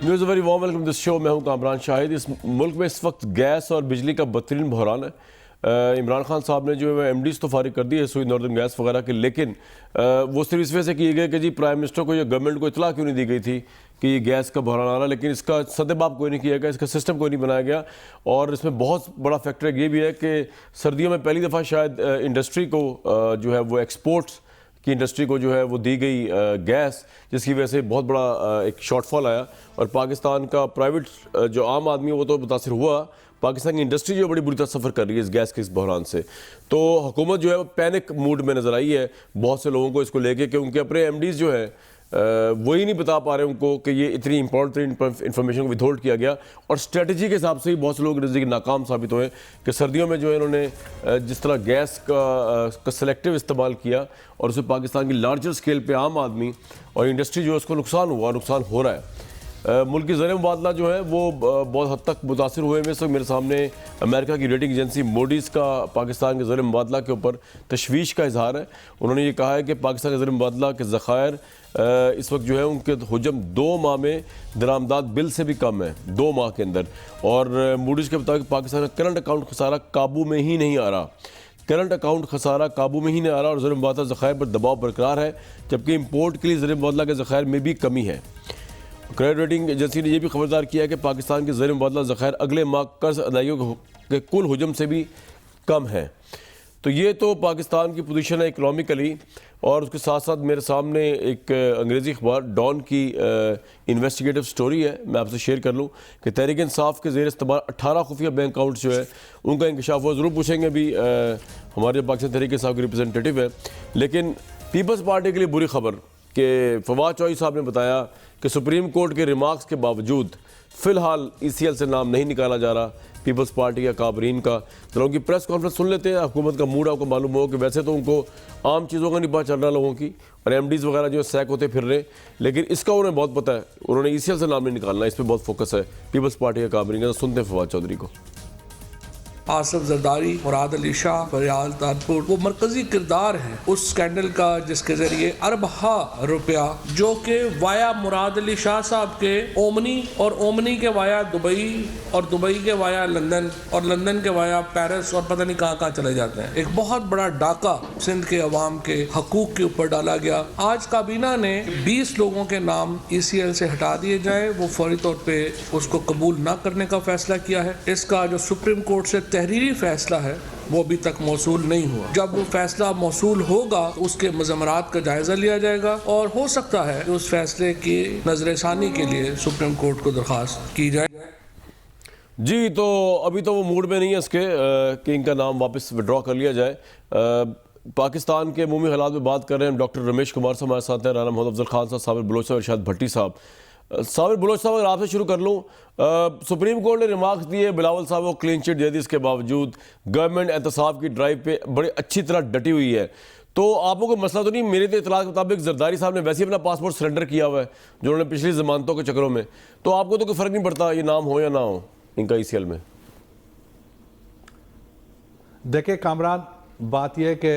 News very warm welcome this show. मैं हूं कामरान शाहिद। इस मुल्क में इस वक्त गैस और बिजली का बदतरीन बहरान है। इमरान खान साहब ने जो है एमडीज़ तो फारिग कर दी है सुई नॉर्दर्न गैस वगैरह के, लेकिन वो सिर्फ इस वजह से किए गए कि जी प्राइम मिनिस्टर को या गवर्नमेंट को इतला क्यों नहीं दी गई थी कि ये गैस का बहरान आ रहा है, लेकिन इसका सदेबाप कोई नहीं किया गया, इसका सिस्टम कोई नहीं बनाया गया। और इसमें बहुत बड़ा फैक्टर ये भी है कि सर्दियों में पहली दफ़ा शायद इंडस्ट्री को जो है वो एक्सपोर्ट्स की इंडस्ट्री को जो है वो दी गई गैस, जिसकी वजह से बहुत बड़ा एक शॉर्टफॉल आया और पाकिस्तान का प्राइवेट जो आम आदमी है वो तो मुतासर हुआ, पाकिस्तान की इंडस्ट्री जो बड़ी बुरी तरह सफ़र कर रही है इस गैस के इस बहरान से। तो हुकूमत जो है वो पैनिक मूड में नज़र आई है बहुत से लोगों को इसको लेके कि उनके अपने एमडीज़ जो है वही नहीं बता पा रहे उनको कि ये इतनी इंपॉर्टेंट इन्फॉर्मेशन को विथहोल्ड किया गया। और स्ट्रेटजी के हिसाब से ही बहुत से लोग नज़दीक नाकाम साबित हुए कि सर्दियों में जो है इन्होंने जिस तरह गैस का सेलेक्टिव इस्तेमाल किया और उससे पाकिस्तान की लार्जर स्केल पे आम आदमी और इंडस्ट्री जो है उसको नुकसान हुआ, नुकसान हो रहा है। मुल्क की ज़र मुबादला जो है वो बहुत हद तक मुतासर हुए में। मेरे सामने अमेरिका की रेटिंग एजेंसी मोडीज़ का पाकिस्तान के ज़र मुबादला के ऊपर तशवीश का इजहार है। उन्होंने ये कहा है कि पाकिस्तान के ज़र मुबादला के ज़खायर इस वक्त जो है उनके हुजम 2 माह में दरामदात बिल से भी कम है, 2 माह के अंदर। और मूडीज़ के मुताबिक पाकिस्तान का करंट अकाउंट खसारा काबू में ही नहीं आ रहा, करंट अकाउंट खसारा काबू में ही नहीं आ रहा और ज़र मुबादला ज़खायर पर दबाव बरकरार है, जबकि इम्पोर्ट के लिए ज़र मुबादला के ज़खायर में भी कमी है। क्रेडिट रेटिंग एजेंसी ने यह भी खबरदार किया है कि पाकिस्तान के ज़र मुबादला ज़खायर अगले माह कर्ज अदायगियों के कुल हुजम से भी कम है। तो ये तो पाकिस्तान की पोजीशन है इकनॉमिकली। और उसके साथ साथ मेरे सामने एक अंग्रेज़ी अखबार डॉन की इन्वेस्टिगेटिव स्टोरी है, मैं आपसे शेयर कर लूँ कि तहरीक इंसाफ के ज़ेर इस्तेमाल 18 खुफिया बैंक अकाउंट्स जो है उनका इंकशाफ हुआ। ज़रूर पूछेंगे अभी हमारे पाकिस्तान तहरीक इंसाफ के रिप्रेजेंटेटिव है। लेकिन पीपल्स पार्टी के लिए बुरी खबर कि फवाद चौधरी साहब ने बताया कि सुप्रीम कोर्ट के रिमार्क्स के बावजूद फ़िलहाल ECL से नाम नहीं निकाला जा रहा पीपल्स पार्टी या काबरीन का। जरा उनकी प्रेस कॉन्फ्रेंस सुन लेते हैं। हुकूमत का मूड आपको मालूम हो कि वैसे तो उनको आम चीज़ों का नहीं पता चल रहा लोगों की, और एमडीज़ वगैरह जो सैक होते फिर रहे, लेकिन इसका उन्हें बहुत पता है। उन्होंने ECL से नाम नहीं निकालना, इस पर बहुत फोकस है पीपल्स पार्टी या काबरीन का। सुनते हैं फवाद चौधरी को। आसफ जरदारी, मुराद अली शाह, फरियाल तानपुर वो मरकजी किरदार है उस स्कैंडल का जिसके जरिए अरबहा रुपया जो कि वाया मुराद अली शाह साहब के ओमनी और ओमनी के वाया दुबई और दुबई के वाया लंदन और लंदन के वाया पेरिस और पता नहीं कहाँ कहाँ चले जाते हैं। एक बहुत बड़ा डाका सिंध के अवाम के हकूक के ऊपर डाला गया। आज काबीना ने 20 लोगों के नाम ECL से हटा दिए जाए, वो फौरी तौर पे उसको कबूल ना करने का फैसला किया है। इसका जो सुप्रीम कोर्ट से तहरीरी फैसला है वो अभी तक मौसूल नहीं हुआ। जब वो फैसला मौसूल होगा तो उसके मज़मरात का जायज़ा लिया जाएगा और हो सकता है कि उस फैसले की नज़रसानी के लिए सुप्रीम कोर्ट को दरख्वास्त की जाए। जी, तो अभी तो वो मूड में नहीं है इसके कि इनका नाम वापस विड्रॉ कर लिया जाए। पाकिस्तान के अमूमी हालात में बात कर रहे हैं डॉक्टर रमेश कुमार साहब हमारे साथ हैं, राना मोहम्मद अफजल खान साहब, साबिर बलोच साहब, इरशाद भट्टी साहब। साबिर बलोच साहब, अगर आपसे शुरू कर लूँ, सुप्रीम कोर्ट ने रिमार्क्स दिए, बिलावल साहब को क्लीन चिट दे दी, इसके बावजूद गवर्नमेंट एहतसाब की ड्राइव पे बड़ी अच्छी तरह डटी हुई है। तो आपको कोई मसला तो नहीं? मेरे तो इतलात के मुताबिक जरदारी साहब ने वैसे ही अपना पासपोर्ट सरेंडर किया हुआ है जो उन्होंने पिछली जमानतों के चक्रों में, तो आपको तो कोई फ़र्क नहीं पड़ता ये नाम हो या ना हो इनका ECL में? देखिए कामरान, बात यह है कि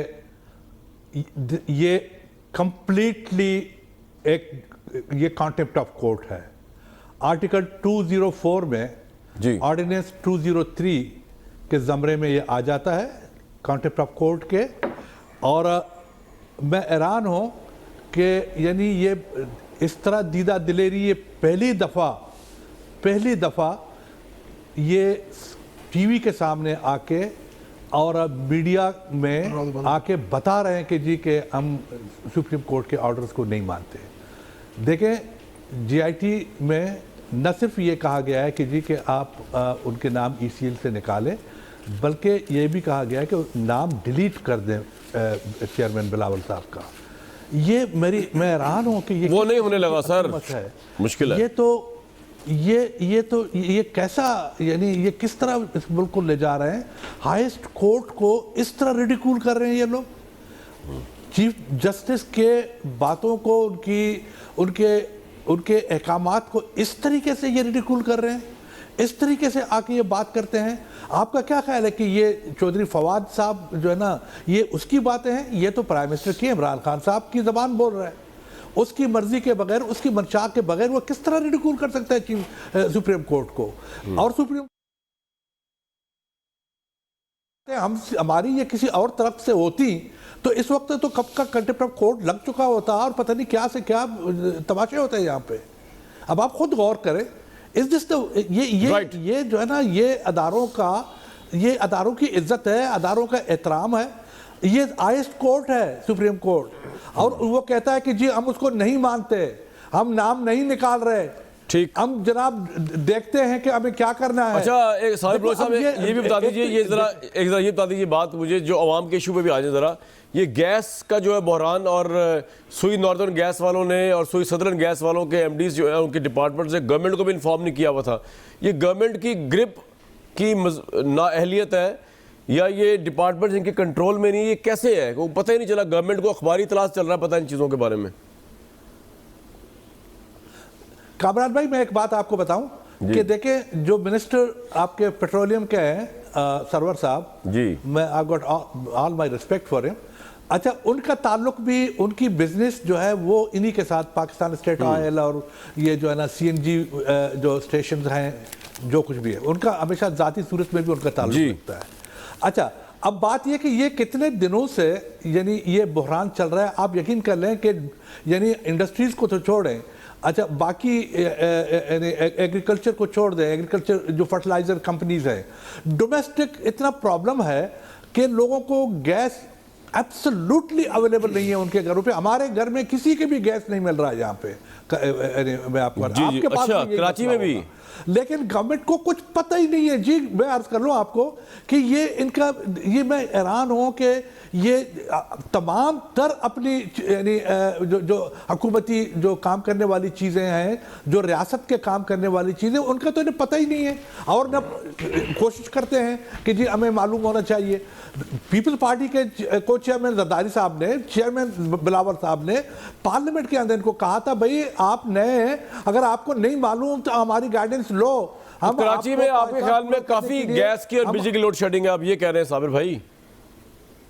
ये कंप्लीटली ये कॉन्टेम्प्ट ऑफ कोर्ट है। आर्टिकल 204 में ऑर्डिनेंस 203 के ज़मरे में ये आ जाता है कॉन्टेम्प्ट ऑफ कोर्ट के। और मैं हैरान हूँ कि यानी ये इस तरह दीदा दिलेरी ये पहली दफ़ा ये टीवी के सामने आके और मीडिया में आके बता रहे हैं कि जी के हम सुप्रीम कोर्ट के ऑर्डर्स को नहीं मानते। देखें, GIT में न सिर्फ ये कहा गया है कि जी के आप उनके नाम ECL से निकालें, बल्कि ये भी कहा गया है कि नाम डिलीट कर दें चेयरमैन बिलावल साहब का। ये मैं हैरान हूँ कि ये वो नहीं होने लगा सर, मुश्किल है। ये कैसा, यानी ये किस तरह इस मुल्क को ले जा रहे हैं? हाईएस्ट कोर्ट को इस तरह रिडिक्यूल कर रहे हैं ये लोग। चीफ जस्टिस के बातों को, उनके अहकामात को इस तरीके से ये रिडिक्यूल कर रहे हैं, इस तरीके से आके ये बात करते हैं। आपका क्या ख्याल है कि ये चौधरी फवाद साहब जो है ना, ये उसकी बातें हैं? ये तो प्राइम मिनिस्टर की इमरान खान साहब की ज़बान बोल रहा है। उसकी मर्जी के बगैर, उसकी मंशा के बगैर वो किस तरह रिडिक्यूल कर सकता है सुप्रीम कोर्ट को? और सुप्रीम हमारी ये किसी और तरफ से होती तो इस वक्त तो कब का कंटेम्प्ट ऑफ कोर्ट लग चुका होता और पता नहीं क्या से क्या तमाशे होते हैं यहाँ पे। अब आप खुद गौर करें, इस दिस ये जो है ना, ये अदारों की इज्जत है, अदारों का एहतराम है, ये हाईएस्ट कोर्ट है सुप्रीम कोर्ट। और वो कहता है कि जी हम उसको नहीं मानते, हम नाम नहीं निकाल रहे, ठीक, हम जनाब देखते हैं कि हमें क्या करना है। अच्छा, एक साहब साहब ये भी बता दीजिए, ये जरा ये बता दीजिए बात मुझे, जो अवाम के इशू पे भी आ जाए जरा, ये गैस का जो है बहरान, और सुई नॉर्दर्न गैस वालों ने और सुई सदर्न गैस वालों के एमडीज जो है उनके डिपार्टमेंट से गवर्नमेंट को भी इन्फॉर्म नहीं किया हुआ था। ये गवर्नमेंट की ग्रिप की नाअहलियत है या ये डिपार्टमेंट इनके कंट्रोल में नहीं, ये कैसे है? वो पता ही नहीं चला, गवर्नमेंट को अखबारी तलाश चल रहा है पता इन चीज़ों के बारे में। कामरान भाई, मैं एक बात आपको बताऊं कि देखें, जो मिनिस्टर आपके पेट्रोलियम के हैं सरवर साहब जी, मैं I got all my respect for him. अच्छा, उनका ताल्लुक भी, उनकी बिजनेस जो है वो इन्हीं के साथ, पाकिस्तान स्टेट ऑयल और ये जो है ना सीएनजी जो स्टेशन हैं, जो कुछ भी है उनका हमेशा ज़ाती सूरत में भी उनका ताल्लुक रखता है। अच्छा, अब बात यह कि ये कितने दिनों से यानी ये बहरान चल रहा है। आप यकीन कर लें कि यानी इंडस्ट्रीज़ को तो छोड़ें, अच्छा बाकी एग्रीकल्चर को छोड़ दें, एग्रीकल्चर जो फर्टिलाइज़र कंपनीज हैं, डोमेस्टिक इतना प्रॉब्लम है कि लोगों को गैस एब्सोल्युटली अवेलेबल नहीं है उनके घरों पे। हमारे घर में किसी के भी गैस नहीं मिल रहा है यहाँ पे। मैं आपको आपके पास अच्छा, कराची में भी, लेकिन गवर्नमेंट को कुछ पता ही नहीं है जी। मैं अर्ज कर लूँ आपको कि ये इनका, ये मैं हैरान हूँ कि ये तमाम तर अपनी यानी जो हुकूमती जो काम करने वाली चीज़ें हैं, जो रियासत के काम करने वाली चीज़ें, उनका तो इन्हें पता ही नहीं है और न कोशिश करते हैं कि जी हमें मालूम होना चाहिए। पीपल्स पार्टी के को चेयरमैन जरदारी साहब ने, चेयरमैन बिलावल साहब ने पार्लियामेंट के अंदर इनको कहा था, भाई आप नए हैं, अगर आपको नहीं मालूम तो हमारी गाइडेंस लो। हम कराची में आपके ख्याल में काफी गैस की और बिजली की लोड शेडिंग है, आप ये कह रहे हैं साबिर भाई?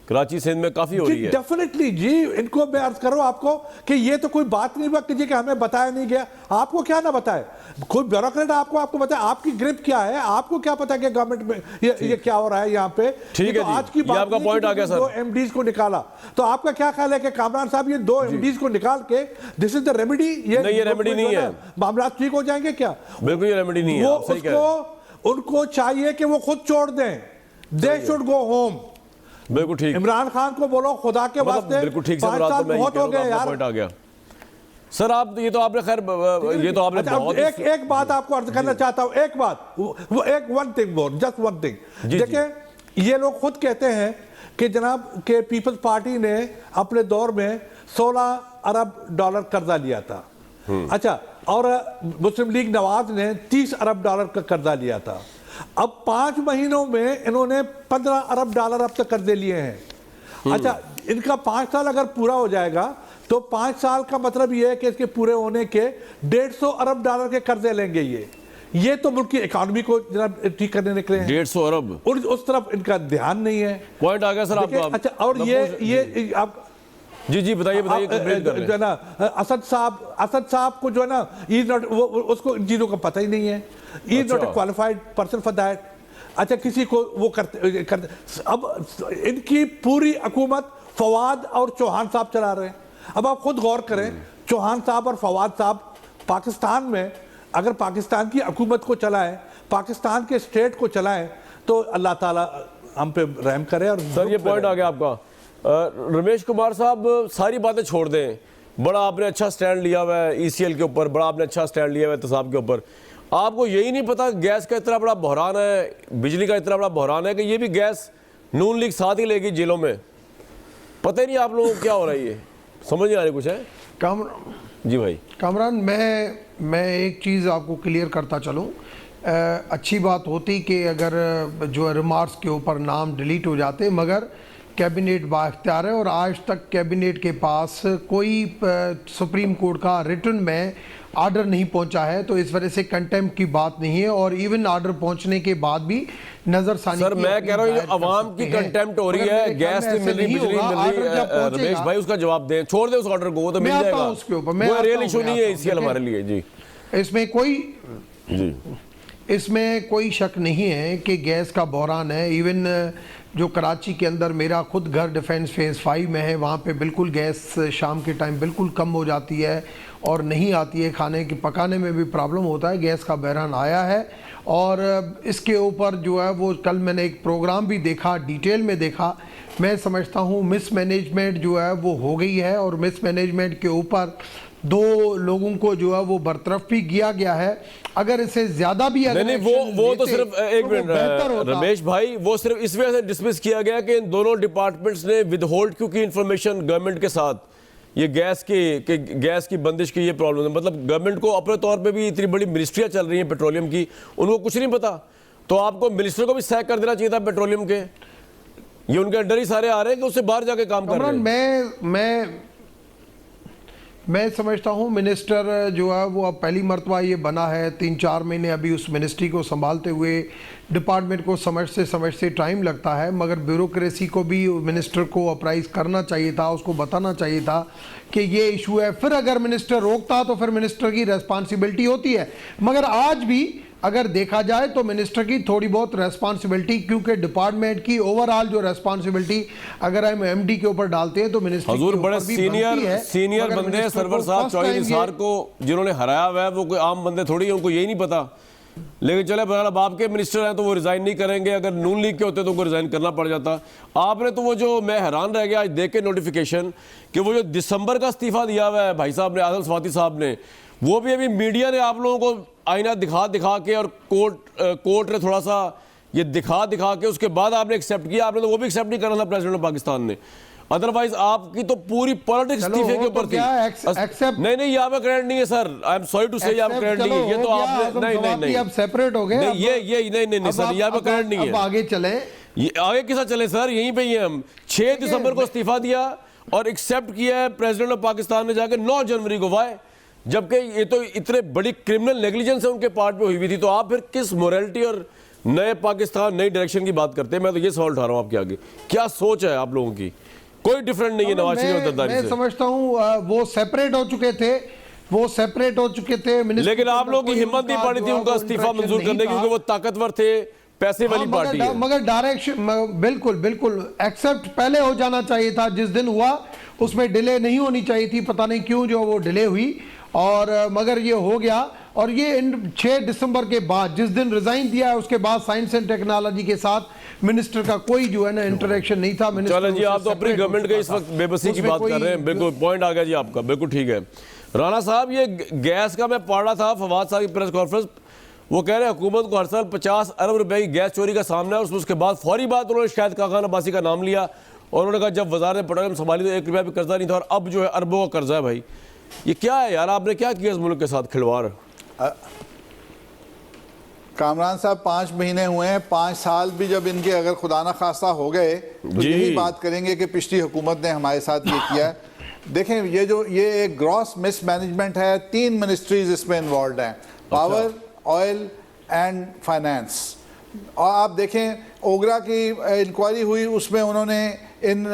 कराची सिंध में काफी हो रही है। डेफिनेटली जी, इनको मैं अर्ज करूं आपको कि ये तो कोई बात नहीं बात कीजिए कि हमें बताया नहीं गया। आपको क्या ना बताए, कोई ब्यूरोक्रेट आपको बताए, आपकी ग्रिप क्या है, आपको क्या पता कि गवर्नमेंट में ये क्या हो रहा है यहाँ पे। ठीक है, आज की बात आपका पॉइंट आ गया सर। दो एमडीज को निकाला, तो आपका क्या ख्याल है कि कामरान साहब ये दो एमडीज को निकाल के दिस इज द रेमेडी? ये रेमेडी नहीं है, मामला ठीक हो जाएंगे क्या? बिल्कुल ये रेमेडी नहीं है। उनको चाहिए कि वो खुद छोड़ दें, दे शुड गो होम। बिल्कुल ठीक। इमरान खान को बोलो खुदा के वास्ते, बिल्कुल ठीक से, 5 साल बहुत हो गए यार। पॉइंट आ गया सर। आप ये तो आपने खैर ये तो आपने बहुत एक बात आपको अर्ज करना चाहता हूं, एक बात, वो एक one thing more, just one thing. देखिए, ये लोग खुद कहते हैं कि जनाब के पीपल्स पार्टी ने अपने दौर में 16 अरब डॉलर कर्जा लिया था। अच्छा, और मुस्लिम लीग नवाज ने 30 अरब डॉलर का कर्जा लिया था। अब 5 महीनों में इन्होंने 15 अरब डॉलर अब तक कर्जे लिए हैं। अच्छा, इनका 5 साल अगर पूरा हो जाएगा तो 5 साल का मतलब ये है कि इसके पूरे होने के 150 अरब डॉलर के कर्जे लेंगे। ये तो मुल्क की इकोनॉमी को जनाब ठीक करने निकले हैं। 150 अरब, और उस तरफ इनका ध्यान नहीं है। पॉइंट आ गया सर आपका। अच्छा, और ये आप जी बताइए जो है ना, असद साहब को जो है ना, नॉट, वो उसको इन चीज़ों का पता ही नहीं है। Is not a qualified person for that. अच्छा, किसी को वो करते अब इनकी पूरी हुकूमत फवाद और चौहान साहब चला रहे हैं। अब आप खुद गौर करें, चौहान साहब और फवाद साहब पाकिस्तान में अगर पाकिस्तान की हुकूमत को चलाएं, पाकिस्तान के स्टेट को चलाएं, तो अल्लाह ताला हम पे रहम करे। और सर ये पॉइंट आ गया आपका। रमेश कुमार साहब, सारी बातें छोड़ दें, बड़ा आपने अच्छा स्टैंड लिया हुआ है ईसीएल के ऊपर, बड़ा आपने अच्छा स्टैंड लिया हुआ है एहतसाब के ऊपर। आपको यही नहीं पता गैस का इतना बड़ा बहरान है, बिजली का इतना बड़ा बहरान है कि ये भी गैस नून लीग साथ ही लेगी जेलों में? पता ही नहीं आप लोगों को क्या हो रहा है, ये समझ नहीं आ रही कुछ है? जी भाई कामरान, मैं एक चीज़ आपको क्लियर करता चलूँ। अच्छी बात होती कि अगर जो रिमार्क्स के ऊपर नाम डिलीट हो जाते, मगर कैबिनेट बाख्तियार है और आज तक कैबिनेट के पास कोई सुप्रीम कोर्ट का रिटर्न में आर्डर नहीं पहुंचा है, तो इस वजह से कंटेम्प्ट की बात नहीं है। और इवन आर्डर पहुंचने के बाद भी नजरसानी सर मैं कह रहा हूँ ये अवाम की कंटेम्प्ट हो रही है, गैस नहीं मिल रही, बिजली मिल रही है। रमेश भाई उसका जवाब दें, छोड़ दे उस ऑर्डर को, वो तो मिल जाएगा, उसके ऊपर वो रियल इशू नहीं है इसलिए हमारे लिए। जी इसमें कोई शक नहीं है कि गैस का बहरान है। इवन जो कराची के अंदर मेरा खुद घर डिफेंस फेज़ 5 में है, वहाँ पे बिल्कुल गैस शाम के टाइम बिल्कुल कम हो जाती है और नहीं आती है, खाने की पकाने में भी प्रॉब्लम होता है। गैस का बहरान आया है और इसके ऊपर जो है वो कल मैंने एक प्रोग्राम भी देखा, डिटेल में देखा। मैं समझता हूँ मिसमैनेजमेंट जो है वो हो गई है और मिसमैनेजमेंट के ऊपर 2 लोगों को जो है वो बरतरफ भी किया गया है। अगर इसे ज्यादा भी नहीं वो तो सिर्फ एक मिनट रमेश भाई, वो सिर्फ इस वजह से डिसमिस किया गया कि इन दोनों डिपार्टमेंट्स ने विदहोल्ड क्योंकि इंफॉर्मेशन गवर्नमेंट के साथ ये गैस की बंदिश की ये प्रॉब्लम है। मतलब गवर्नमेंट को अपने तौर पे भी इतनी बड़ी मिनिस्ट्रियां चल रही हैं पेट्रोलियम की, उनको कुछ नहीं पता, तो आपको मिनिस्टर को भी सैक कर देना चाहिए था पेट्रोलियम के। ये उनके अंडर ही सारे आ रहे हैं कि उससे बाहर जाके काम कर रहे हैं। मैं समझता हूँ मिनिस्टर जो है वो अब पहली मरतबा ये बना है, 3-4 महीने अभी उस मिनिस्ट्री को संभालते हुए डिपार्टमेंट को समझते टाइम लगता है, मगर ब्यूरोक्रेसी को भी मिनिस्टर को अप्राइज करना चाहिए था, उसको बताना चाहिए था कि ये इशू है। फिर अगर मिनिस्टर रोकता तो फिर मिनिस्टर की रेस्पॉन्सिबिलिटी होती है, मगर आज भी अगर देखा जाए तो मिनिस्टर की थोड़ी बहुत रेस्पॉन्सिबिलिटी, क्योंकि डिपार्टमेंट की ओवरऑल जो रेस्पॉन्सिबिलिटी अगर हम एमडी के ऊपर डालते हैं तो मिनिस्टर हजूर बड़े सीनियर बंदे हैं सरवर साहब चौधरी निसार को जिन्होंने हराया हुआ है, वो कोई आम बंदे थोड़ी है, उनको यही नहीं पता। लेकिन चले बहरहाल अब आपके मिनिस्टर हैं तो वो रिजाइन नहीं करेंगे, अगर नून लीग के होते तो उनको रिजाइन करना पड़ जाता। आपने तो वो जो मैं हैरान रह गया आज देख के नोटिफिकेशन कि वो जो दिसंबर का इस्तीफा दिया हुआ है भाई साहब ने, आदम स्वाति साहब ने, वो भी अभी मीडिया ने आप लोगों को आईना दिखा के और कोर्ट ने थोड़ा सा ये दिखा के उसके बाद आपने एक्सेप्ट किया। आपने तो वो भी एक्सेप्ट नहीं करना था प्रेसिडेंट ऑफ पाकिस्तान ने, अदरवाइज आपकी तो पूरी पॉलिटिक्स इस्तीफे के ऊपर थी। नहीं यहाँ पे क्रेडिट नहीं है sir, I am sorry to say यहाँ पे क्रेडिट नहीं है, ये तो आपने नहीं अब सेपरेट हो गए, नहीं सर यहाँ पे क्रेडिट नहीं है। आगे चले, ये आगे किसा चले सर, यहीं पे ही हम 6 दिसंबर को इस्तीफा दिया और एक्सेप्ट किया है प्रेसिडेंट ऑफ पाकिस्तान ने जाके 9 जनवरी को। वाई, जबकि ये तो इतने बड़ी क्रिमिनल नेग्लिजेंस है उनके पार्ट पे हुई थी, तो आप फिर किस मोरालिटी और नए पाकिस्तान नई डायरेक्शन की बात करते हैं? मैं तो ये सवाल उठा रहा हूं आपके आगे, क्या सोच है आप लोगों की? कोई डिफरेंट नहीं है नवाज शरीफ और जरदारी से। मैं समझता हूं वो सेपरेट हो चुके थे, लेकिन आप लोगों की हिम्मत नहीं पड़ी थी उनका इस्तीफा मंजूर करने की, क्योंकि वो ताकतवर थे, पैसे वाली पार्टी है। मगर डायरेक्शन बिल्कुल एक्सेप्ट पहले हो जाना चाहिए था, जिस दिन हुआ उसमें डिले नहीं होनी चाहिए थी, पता नहीं क्यों जो वो डिले हुई, और मगर ये हो गया। और ये 6 दिसंबर के बाद जिस दिन रिजाइन दिया है उसके बाद साइंस एंड टेक्नोलॉजी के साथ मिनिस्टर का कोई जो है ना इंटरेक्शन नहीं था। चलो जी, आप तो अपनी गवर्नमेंट के इस वक्त बेबसी की बात कर रहे हैं, बिल्कुल पॉइंट आ गया जी आपका, बिल्कुल ठीक है। राणा साहब, ये गैस का मैं पढ़ रहा था फवाद साहब की प्रेस कॉन्फ्रेंस, वो कह रहे हैं हुकूमत को हर साल 50 अरब रुपए की गैस चोरी का सामना है। उसके बाद फौरी बात उन्होंने शायद खाकान अब्बासी का नाम लिया और उन्होंने कहा जब वज़ारत पेट्रोलियम संभाली तो 1 रुपया भी कर्जा नहीं था और अब जो है अरबों का कर्जा है। भाई ये क्या है यार, आपने क्या किया इस मुल्क के साथ खिलवाड़? कामरान साहब 5 महीने हुए हैं, 5 साल भी जब इनके अगर खुदा ना खास्ता हो गए तो यही बात करेंगे कि पिछली हुकूमत ने हमारे साथ ये किया है। देखें ये एक ग्रॉस मिसमैनेजमेंट है, 3 मिनिस्ट्रीज इसमें इन्वॉल्व हैं, पावर, ऑयल एंड फाइनेंस। और आप देखें ओगरा की इंक्वायरी हुई, उसमें उन्होंने इन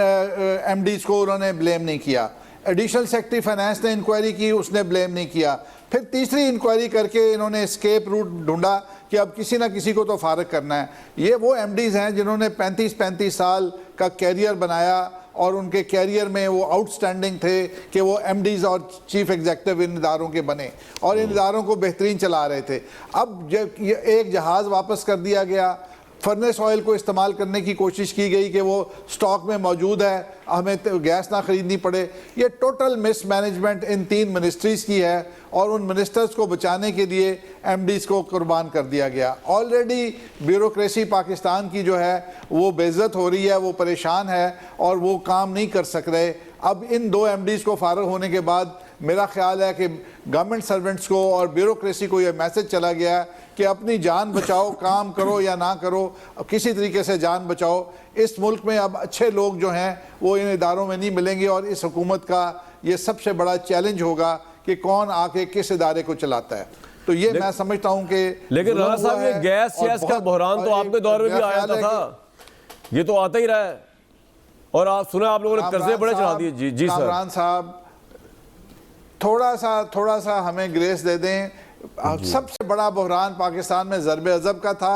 एमडीज को उन्होंने ब्लेम नहीं किया। एडिशनल सेक्रेटरी फाइनेंस ने इंक्वायरी की, उसने ब्लेम नहीं किया। फिर तीसरी इंक्वायरी करके इन्होंने एस्केप रूट ढूंढा कि अब किसी ना किसी को तो फारग करना है। ये वो एमडीज हैं जिन्होंने 35 साल का कैरियर बनाया और उनके कैरियर में वो आउटस्टैंडिंग थे कि वो एमडीज और चीफ एग्जीक्यूटिव इन इदारों के बने और इन इदारों को बेहतरीन चला रहे थे। अब जब ये एक जहाज़ वापस कर दिया गया, फर्नेस ऑयल को इस्तेमाल करने की कोशिश की गई कि वो स्टॉक में मौजूद है, हमें तो गैस ना ख़रीदनी पड़े। ये टोटल मिसमैनेजमेंट इन 3 मिनिस्ट्रीज़ की है और उन मिनिस्टर्स को बचाने के लिए एमडीज़ को कुर्बान कर दिया गया। ऑलरेडी ब्यूरोक्रेसी पाकिस्तान की जो है वो बेइज्जत हो रही है, वो परेशान है और वो काम नहीं कर सक रहे। अब इन 2 एमडीज़ को फारग होने के बाद मेरा ख्याल है कि गवर्नमेंट सर्वेंट्स को और ब्यूरोक्रेसी को ये मैसेज चला गया है कि अपनी जान बचाओ, काम करो या ना करो, किसी तरीके से जान बचाओ। इस मुल्क में अब अच्छे लोग जो हैं वो इन इदारों में नहीं मिलेंगे और इस हुकूमत का ये सबसे बड़ा चैलेंज होगा कि कौन आके किस इदारे को चलाता है। तो ये मैं समझता हूँ कि लेकिन राणा साहब ये गैस का बहरान तो आपके दौर में भी आया था, ये तो आता ही रहा है और आप सुना आप लोगों ने कर्जे बड़े चढ़ा दिए। जी जी सर। कामरान साहब थोड़ा सा हमें ग्रेस दे दें। सबसे बड़ा बहरान पाकिस्तान में ज़रबे अज़ब का था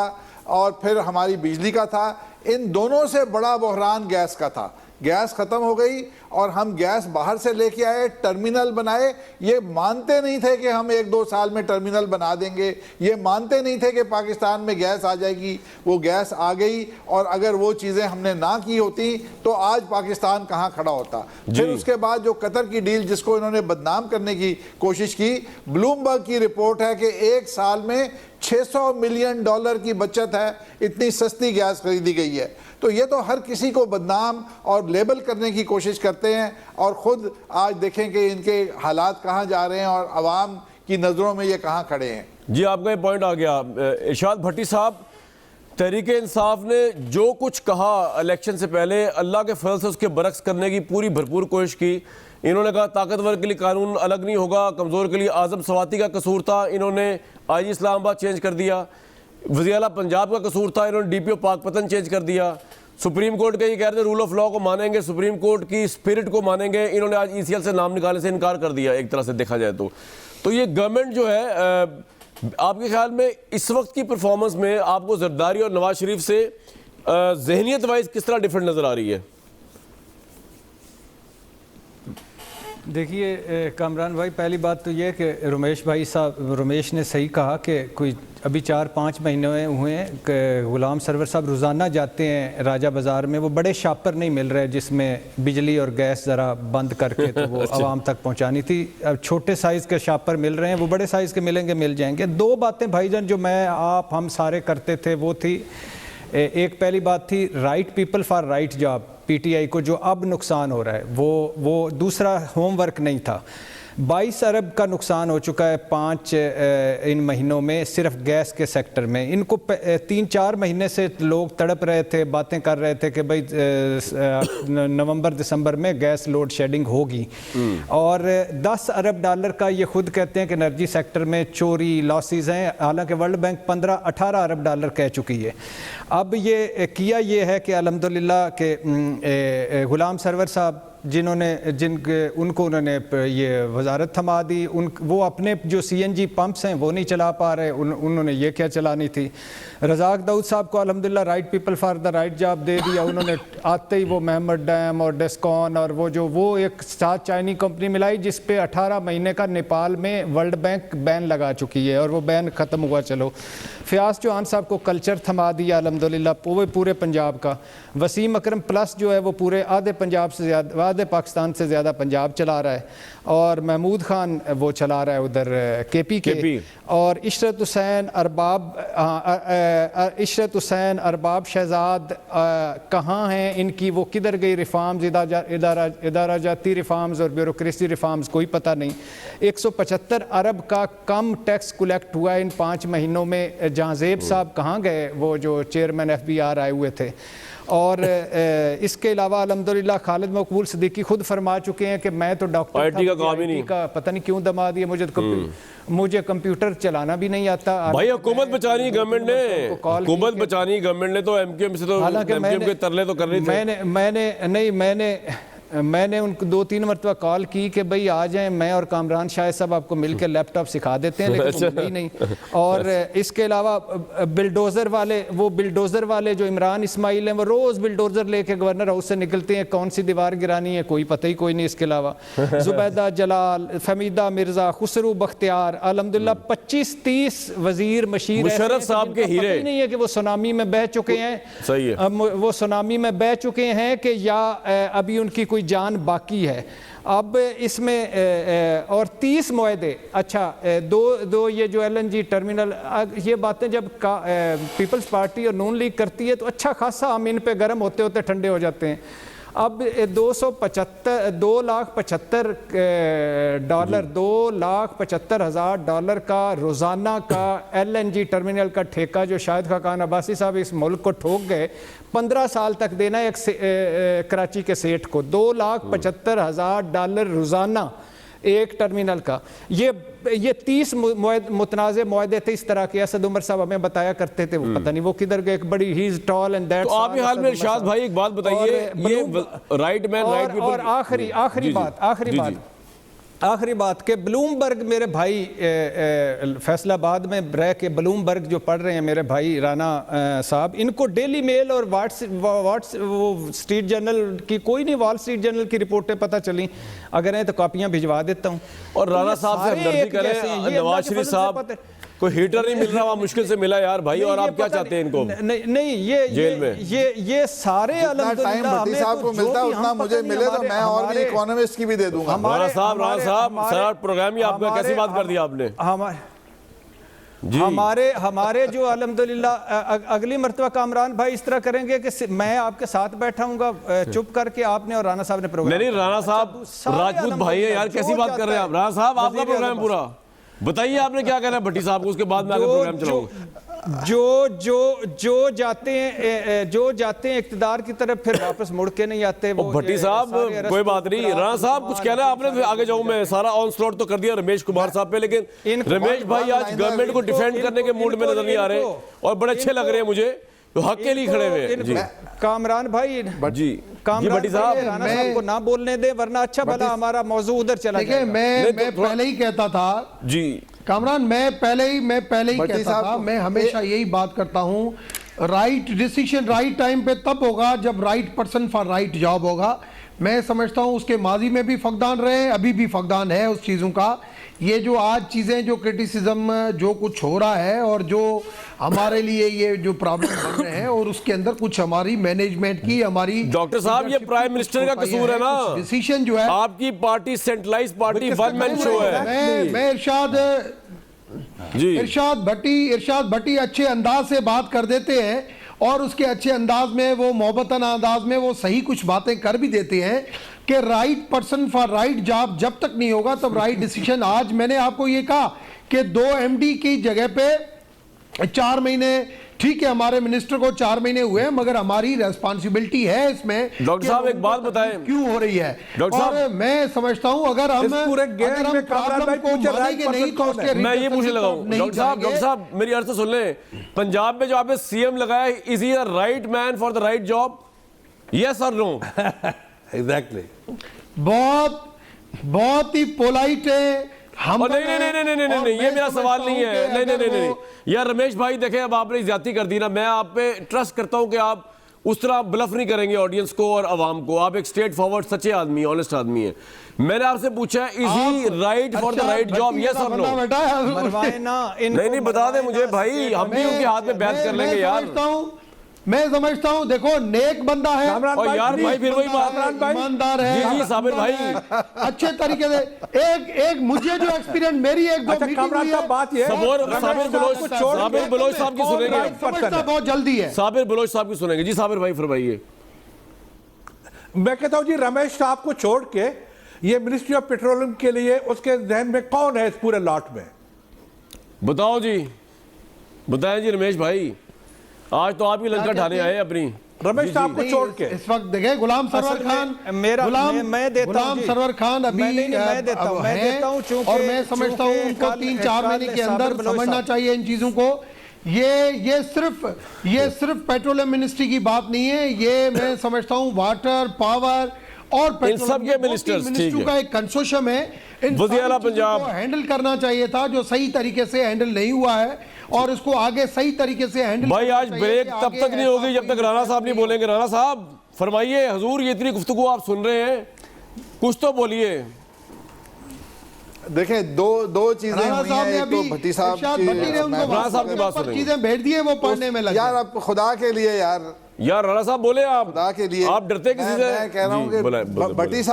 और फिर हमारी बिजली का था। इन दोनों से बड़ा बहरान गैस का था। गैस ख़त्म हो गई और हम गैस बाहर से लेके आए, टर्मिनल बनाए। ये मानते नहीं थे कि हम 1-2 साल में टर्मिनल बना देंगे, ये मानते नहीं थे कि पाकिस्तान में गैस आ जाएगी। वो गैस आ गई और अगर वो चीज़ें हमने ना की होती तो आज पाकिस्तान कहाँ खड़ा होता। फिर उसके बाद जो कतर की डील जिसको इन्होंने बदनाम करने की कोशिश की, ब्लूमबर्ग की रिपोर्ट है कि 1 साल में $600 मिलियन की बचत है, इतनी सस्ती गैस खरीदी गई है। तो ये तो हर किसी को बदनाम और लेबल करने की कोशिश करते हैं और ख़ुद आज देखें कि इनके हालात कहाँ जा रहे हैं और आवाम की नज़रों में ये कहाँ खड़े हैं। जी आपका ये पॉइंट आ गया। इरशाद भट्टी साहब, तहरीक इंसाफ ने जो कुछ कहा इलेक्शन से पहले अल्लाह के फजल से उसके बरक्स करने की पूरी भरपूर कोशिश की। इन्होंने कहा ताकतवर के लिए कानून अलग नहीं होगा, कमज़ोर के लिए आज़म सवाती का कसूर था, इन्होंने IG इस्लामाबाद चेंज कर दिया। वज़ीर आला पंजाब का कसूर था, इन्होंने DPO पाकपतन चेंज कर दिया। सुप्रीम कोर्ट के ये कह रहे थे रूल ऑफ लॉ को मानेंगे, सुप्रीम कोर्ट की स्पिरिट को मानेंगे, इन्होंने आज ECL से नाम निकालने से इनकार कर दिया। एक तरह से देखा जाए तो ये गवर्नमेंट जो है आपके ख्याल में इस वक्त की परफॉर्मेंस में आपको जरदारी और नवाज शरीफ से जहनियत वाइज किस तरह डिफरेंट नज़र आ रही है? देखिए कामरान भाई, पहली बात तो ये है कि रमेश ने सही कहा कि कोई अभी 4-5 महीने हुए हैं कि गुलाम सरवर साहब रोज़ाना जाते हैं राजा बाज़ार में। वो बड़े शापर नहीं मिल रहे जिसमें बिजली और गैस ज़रा बंद करके तो वो आवाम तक पहुंचानी थी। अब छोटे साइज़ के शापर मिल रहे हैं, वो बड़े साइज़ के मिलेंगे, मिल जाएंगे। 2 बातें भाईजान जो हम सारे करते थे वो थी, एक पहली बात थी right people for right job, PTI को जो अब नुकसान हो रहा है वो दूसरा होमवर्क नहीं था। 22 अरब का नुकसान हो चुका है 5 इन महीनों में सिर्फ गैस के सेक्टर में। इनको 3-4 महीने से लोग तड़प रहे थे, बातें कर रहे थे कि भाई नवंबर दिसंबर में गैस लोड शेडिंग होगी और $10 अरब का ये खुद कहते हैं कि एनर्जी सेक्टर में चोरी लॉसेस हैं। हालांकि वर्ल्ड बैंक 15-18 अरब कह चुकी है। अब ये किया ये है कि अल्हम्दुलिल्लाह के गुलाम सरवर साहब उनको उन्होंने ये वजारत थमा दी। वो अपने जो CNG पंप्स हैं वो नहीं चला पा रहे, उन्होंने ये क्या चलानी थी। रज़ाक दाऊद साहब को अल्हम्दुलिल्लाह right people for the right job दे दिया। उन्होंने आते ही वो महमद डैम और डेस्कॉन और वो एक साथ चाइनी कंपनी मिलाई जिस पे 18 महीने का नेपाल में वर्ल्ड बैंक बैन लगा चुकी है और वो बैन ख़त्म हुआ। चलो, फ़याज़ चौहान साहब को कल्चर थमा दिया अल्हम्दुलिल्लाह पूरे पंजाब का। वसीम अकरम प्लस जो है वो पूरे आधे पाकिस्तान से ज़्यादा पंजाब चला रहा है और महमूद खान वो चला रहा है उधर KP और इशरत हुसैन अरबाब शहजाद कहाँ हैं इनकी, वो किधर गई? रिफॉर्म्स, इदारा जाती रिफॉर्म्स और ब्यूरोक्रेसी रिफॉर्म्स कोई पता नहीं। 175 अरब का कम टैक्स कलेक्ट हुआ इन 5 महीनों में। जहांजेब साहब कहाँ गए, वो जो चेयरमैन FBR आए हुए थे। और इसके अलावा अल्हम्दुलिल्लाह खालिद मकबूल सिद्दीकी खुद फरमा चुके हैं कि मैं तो डॉक्टर IT का काम ही नहीं, पता नहीं क्यों दमा दिया, मुझे कंप्यूटर चलाना भी नहीं आता। भाई हुकूमत बचानी गवर्नमेंट ने तो MQM से तो MQM के तरले तो कर रही थी। मैंने उनको 2-3 मरतबा कॉल की कि भाई आ जाएं, मैं और कामरान शाहिद साहब आपको मिलकर लैपटॉप सिखा देते हैं, लेकिन वो नहीं। और इसके अलावा बिल्डोज़र वाले जो इमरान इस्माइल हैं वो रोज़ बिल्डोज़र लेके गवर्नर हाउस से निकलते हैं, कौन सी दीवार गिरानी है कोई पता ही कोई नहीं। इसके अलावा जुबैदा जलाल, फमीदा मिर्ज़ा, खुसरू बख्तियार, अल्हम्दुलिल्लाह 25-30 वजीर मशीर मुशर्रफ साहब के हीरे नहीं है कि वो सुनामी में बह चुके हैं। सही है, वो सुनामी में बह चुके हैं कि या अभी उनकी कोई जान बाकी है। अब इसमें और 30 मुआहदे, अच्छा दो ये जो LNG टर्मिनल, ये बातें जब पीपल्स पार्टी और नून लीग करती है तो अच्छा खासा हम इन पे गर्म होते होते ठंडे हो जाते हैं। अब 2,75,000 डॉलर का रोज़ाना का LNG टर्मिनल का ठेका जो शाहिद खाकान अब्बासी साहब इस मुल्क को ठोक गए, 15 साल तक देना एक कराची के सेठ को, $2,75,000 रोज़ाना एक टर्मिनल का। ये 30 मुतनाज़े मुआहदे थे इस तरह के। असद उमर साहब हमें बताया करते थे, वो पता नहीं वो किधर गए, एक बड़ी he is tall and that. तो आप ही हाल में इरशाद भाई एक बात बताइए, ये राइट मैन राइट पीपल। और आखिरी बात के ब्लूमबर्ग मेरे भाई फैसलाबाद में रह के ब्लूमबर्ग जो पढ़ रहे हैं मेरे भाई राना साहब, इनको डेली मेल और वो स्ट्रीट जर्नल की, कोई नहीं, वॉल स्ट्रीट जर्नल की रिपोर्टें पता चली, अगर है तो कॉपियां भिजवा देता हूँ। और राना साहब से हमदर्दी करें, नवाज शरीफ साहब कोई हीटर नहीं मिल रहा, वहाँ मुश्किल से मिला यार भाई, और आप क्या चाहते हैं इनको? नहीं, ये सारे अल्हम्दुलिल्लाह भट्टी साहब को मिलता है उतना मुझे मिले तो मैं और भी इकोनॉमिस्ट की भी दे दूंगा। राना साहब सारा प्रोग्राम ही आपका कैसी बात कर दिया आपने? हमारे जो अल्हम्दुलिल्लाह अगली मर्तबा कामरान भाई इस तरह करेंगे कि मैं आपके साथ बैठा हूँगा चुप करके, आपने और राना साहब ने प्रोग्राम। नहीं, राना साहब राजपूत भाई है यार, कैसी बात कर रहे हैं आप? राना साहब आपका प्रोग्राम पूरा बताइए, आपने क्या कहना है भट्टी साहब को, उसके बाद में आगे प्रोग्राम चलाऊंगा। जो जाते हैं इक्तिदार की तरफ फिर वापस मुड़ के नहीं आते वो। भट्टी साहब कोई बात नहीं, राणा साहब कुछ कहना है आपने? आगे जाऊं मैं, सारा ऑन स्लॉट तो कर दिया रमेश कुमार साहब पे, लेकिन रमेश भाई आज गवर्नमेंट को डिफेंड करने के मूड में नजर नहीं आ रहे और बड़े अच्छे लग रहे हैं मुझे, तो हक के लिए खड़े हुए। कामरान भाई जी भट्टी साहब राणा साहब को ना बोलने दे, वरना अच्छा भला हमारा मौजू उधर चला जाएगा। मैं पहले ही कहता था जी कामरान, मैं पहले ही कहता था, मैं हमेशा यही बात करता हूँ, राइट डिसीजन राइट टाइम पे तब होगा जब right person for right job होगा। मैं समझता हूँ उसके माजी में भी फकदान रहे, अभी भी फकदान है उस चीज़ों का। ये जो आज चीज़ें जो क्रिटिसिज्म जो कुछ हो रहा है और जो हमारे लिए ये जो प्रॉब्लम बन रहे हैं, और उसके अंदर कुछ हमारी मैनेजमेंट की, हमारी डॉक्टर साहब ये प्राइम मिनिस्टर का कसूर है ना, डिसीजन जो है आपकी party centralise party one man show है। मैं इरशाद भट्टी अच्छे अंदाज से बात कर देते हैं और उसके अच्छे अंदाज में वो मोहब्बतन अंदाज में वो सही कुछ बातें कर भी देते हैं कि right person for right job जब तक नहीं होगा तब राइट डिसीजन। आज मैंने आपको ये कहा कि 2 MD की जगह पे 4 महीने, ठीक है हमारे मिनिस्टर को 4 महीने हुए, मगर हमारी रेस्पॉन्सिबिलिटी है इसमें। डॉक्टर साहब एक बात बताएं क्यों हो रही है, और मैं समझता हूं अगर हम प्रॉब्लम को मानेंगे नहीं तो उसके मैं ये पूछने लगा हूं डॉक्टर साहब मेरी अर्थ सुन लें, पंजाब में जो आपने CM लगाया, is he the right man for the right job, yes और नो? एग्जैक्टली। बहुत ही पोलाइट है हम। नहीं, ये मेरा सवाल नहीं है। नहीं यार रमेश भाई देखें, अब आपने ज्यादती कर दी ना, मैं आप पे ट्रस्ट करता हूं कि आप उस तरह ब्लफ नहीं करेंगे ऑडियंस को और आवाम को, आप एक स्ट्रेट फॉरवर्ड सच्चे आदमी, ऑनेस्ट आदमी है। मैंने आपसे पूछा is he right for the right job, yes और नो? नहीं बता दे मुझे भाई, हम भी उनके हाथ में बहस कर लेंगे यार। मैं समझता हूं देखो नेक बंदा है और यार भाई फिर वही बात, ईमानदार है जी साबिर भाई अच्छे तरीके से। एक मुझे जो एक्सपीरियंस मेरी एक दो मीटिंग हुई है, बात ये साबिर बलोच साहब की सुनेंगे, बहुत जल्दी है। साबिर बलोच साहब की सुनेंगे। जी साबिर भाई फरमाइए। मैं कहता हूं जी रमेश साहब को छोड़ के ये मिनिस्ट्री ऑफ पेट्रोलियम के लिए उसके जहन में कौन है इस पूरे लॉट में? बताओ जी, बताएं जी रमेश भाई, आज तो आप ही लंका ढाने आए अपनी। रमेश साहब को छोड़ के इस वक्त देखे गुलाम सरवर खान, गुलाम सरवर खान अभी मैं देता हूं, और मैं समझता हूं उनको 3-4 महीने के अंदर समझना चाहिए इन चीजों को। ये सिर्फ पेट्रोलियम मिनिस्ट्री की बात नहीं है, ये मैं समझता हूं वाटर, पावर और सबके मिनिस्टरों का एक कंसोर्शियम है। इन वज़ीर-ए-आला पंजाब हैंडल करना चाहिए था जो सही तरीके से हैंडल नहीं हुआ है, और इसको आगे सही तरीके से हैंडल भाई। आज ब्रेक तब तक नहीं होगी जब तक राणा साहब नहीं बोलेंगे। राणा साहब फरमाइए, हुजूर ये इतनी गुफ्तगू आप सुन रहे हैं, कुछ तो बोलिए। देखें दो चीजें हुई हैं, एक तो भट्टी साहब की बात सुनेंगे, चीजें भेज दिए वो पढ़ने में लगे। यार आप खुदा के लिए यार राणा साहब बोले, आप खुदा के लिए आप डरते किसी से? मैं कह रहा हूं कि भट्टी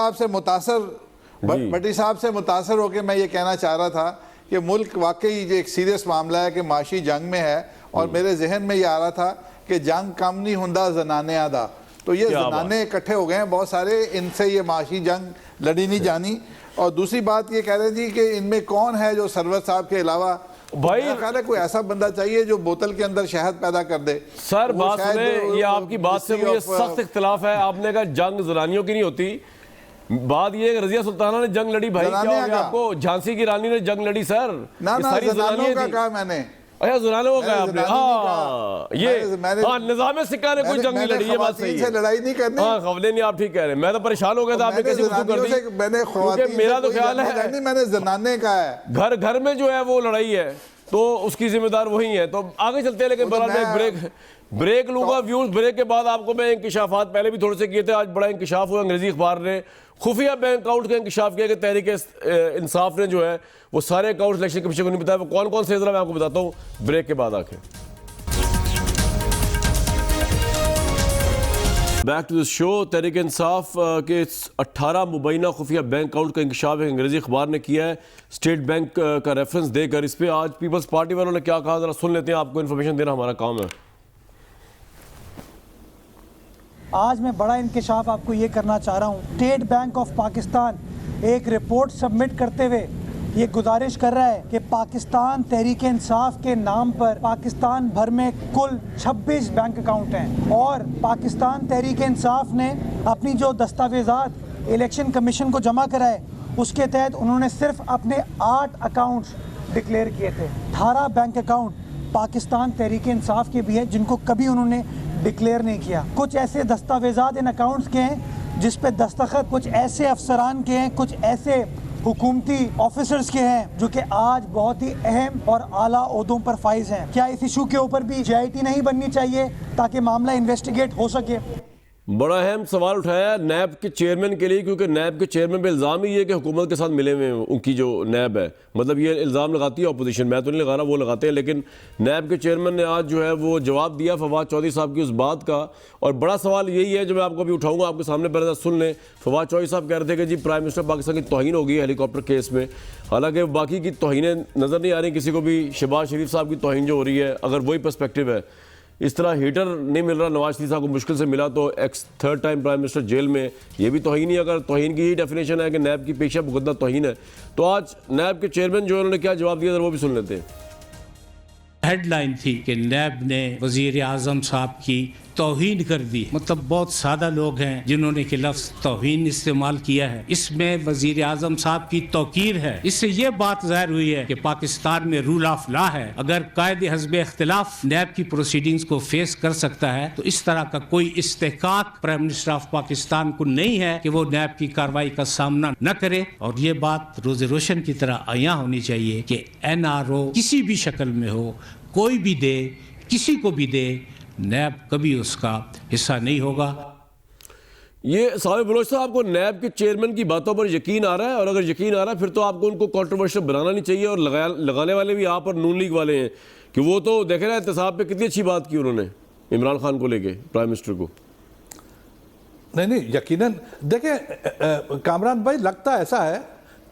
साहब से मुतासर होकर मैं ये कहना चाह रहा था कि मुल्क वाकई एक सीरियस मामला है कि माशी जंग में है, और मेरे जहन में ये आ रहा था कि जंग कम नहीं हुंदा जनानियां दा, तो ये क्या जनाने इकट्ठे हो गए हैं बहुत सारे, इनसे ये माशी जंग लड़ी नहीं जानी। और दूसरी बात ये कह रहे थी कि इनमें कौन है जो सरवर साहब के अलावा, भाई मेरा ख्याल है कोई ऐसा बंदा चाहिए जो बोतल के अंदर शहद पैदा कर दे। सर वो बात शायद सुने, ये आपकी बात से मुझे सख्त इख्तिलाफ है। आपने कहा जंग जनानियों की नहीं होती, बात ये है कि रजिया सुल्ताना ने जंग लड़ी। भाई क्या हो जनानियां गया का। आपको? झांसी की रानी ने जंग लड़ी सर। ना ये ना सारी जनानों जनानियां का थी। कहा मैंने। अच्छा जनानों को कहा मैंने आपने? जनानी नहीं हाँ कहा। ये मैंने- हाँ निजाम सिक्का ने कोई जंग नहीं लड़ी, ये बात सही से है। लड़ाई नहीं करनी। हाँ खबरें नहीं, आप ठीक कह रहे हैं। मैं तो परेशान हो गया था, आपने कैसे गुफ्तगू कर दी। मैंने क्योंकि मेरा तो ख्याल है नहीं, मैंने जनाने का है। घर घर में जो है वो लड़ाई है तो उसकी जिम्मेदार वही है। तो आगे चलते हैं, लेकिन वो तो बहरहाल मैं एक ब्रेक लूंगा। व्यूज ब्रेक के बाद आपको मैं इंकिशाफात पहले भी थोड़े से किए थे, आज बड़ा इंकिशाफ हुआ। अंग्रेजी अखबार ने खुफिया बैंक अकाउंट का इंकिशाफ किया कि तहरीक इंसाफ ने जो है वो सारे अकाउंट इलेक्शन कमीशन को नहीं बताया। वो कौन कौन से जरा मैं आपको बताता हूँ ब्रेक के बाद आके। Back to the show. Tehreek Insaf के 18 मुबैना खुफिया बैंक अकाउंट का इंकशाफ एक अंग्रेजी अखबार ने किया है स्टेट बैंक का रेफरेंस देकर। इस पर आज पीपल्स पार्टी वालों ने क्या कहा, जरा सुन लेते हैं। आपको इन्फॉर्मेशन देना हमारा काम है। आज मैं बड़ा इंकशाफ आपको ये करना चाह रहा हूँ। स्टेट बैंक ऑफ पाकिस्तान एक रिपोर्ट सबमिट करते हुए ये गुजारिश कर रहा है कि पाकिस्तान तहरीक इंसाफ के नाम पर पाकिस्तान भर में कुल 26 बैंक अकाउंट हैं और पाकिस्तान तहरीक इंसाफ ने अपनी जो दस्तावेज़ात इलेक्शन कमीशन को जमा कराए उसके तहत उन्होंने सिर्फ अपने 8 अकाउंट्स डिक्लेयर किए थे। 18 बैंक अकाउंट पाकिस्तान तहरीक इंसाफ के भी हैं जिनको कभी उन्होंने डिक्लेयर नहीं किया। कुछ ऐसे दस्तावेज़ात इन अकाउंट्स के हैं जिस पे दस्तखत कुछ ऐसे अफसरान के हैं, कुछ ऐसे हुकूमती ऑफिसर्स के हैं जो कि आज बहुत ही अहम और आला ओहदों पर फाइज हैं। क्या इस इशू के ऊपर भी JIT नहीं बननी चाहिए ताकि मामला इन्वेस्टिगेट हो सके? बड़ा अहम सवाल उठाया नैब के चेयरमैन के लिए, क्योंकि नैब के चेयरमैन पे इल्ज़ाम ही है कि हुकूमत के साथ मिले हुए हैं उनकी जो नैब है। मतलब ये इल्ज़ाम लगाती है अपोजिशन, मैं तो नहीं लगा रहा, वो लगाते हैं। लेकिन नैब के चेयरमैन ने आज जो है वो जवाब दिया फवाद चौधरी साहब की उस बात का। और बड़ा सवाल यही है जो मैं आपको अभी उठाऊंगा, आपके सामने पहले सुन लें। फवाद चौधरी साहब कह रहे थे कि जी प्राइम मिनिस्टर पाकिस्तान की तौहीन हो गई है हेलीकॉप्टर केस में। हालांकि बाकी की तौहीनें नज़र नहीं आ रही किसी को भी। शहबाज शरीफ साहब की तौहीन जो हो रही है, अगर वही पर्सपेक्टिव है, इस तरह हीटर नहीं मिल रहा नवाज शरीफ साहब को, मुश्किल से मिला तो ex third time prime minister jail में, ये भी तौहीन ही। अगर तौहीन की ही डेफिनेशन है कि नैब की पेशा मुकद्दर तौहीन है, तो आज नैब के चेयरमैन जो उन्होंने क्या जवाब दिया, वो भी सुन लेते हैं। हेडलाइन थी कि नैब ने वजीर आजम साहब की तौहीन कर दी। मतलब बहुत सादा लोग हैं जिन्होंने कि लफ्ज तौहीन इस्तेमाल किया है। इसमें वजीर आजम साहब की तौकीर है। इससे ये बात जाहिर हुई है कि पाकिस्तान में रूल ऑफ लॉ है। अगर कायदे हस्ब इख्तिलाफ नैब की प्रोसीडिंग्स को फेस कर सकता है तो इस तरह का कोई इस्तेकाक प्राइम मिनिस्टर ऑफ पाकिस्तान को नहीं है कि वो नैब की कार्रवाई का सामना न करे। और ये बात रोज़े रोशन की तरह आया होनी चाहिए कि NRO किसी भी शक्ल में हो, कोई भी दे, किसी को भी दे, नैब कभी उसका हिस्सा नहीं होगा। ये साबिर बलोच साहब, आपको नैब के चेयरमैन की बातों पर यकीन आ रहा है? और अगर यकीन आ रहा है फिर तो आपको उनको कंट्रोवर्शियल बनाना नहीं चाहिए। और लगाने वाले भी आप और नून लीग वाले हैं कि वो तो देखे ना एहतसाब पे कितनी अच्छी बात की उन्होंने इमरान खान को लेके, प्राइम मिनिस्टर को। नहीं यकीनन देखें कामरान भाई, लगता ऐसा है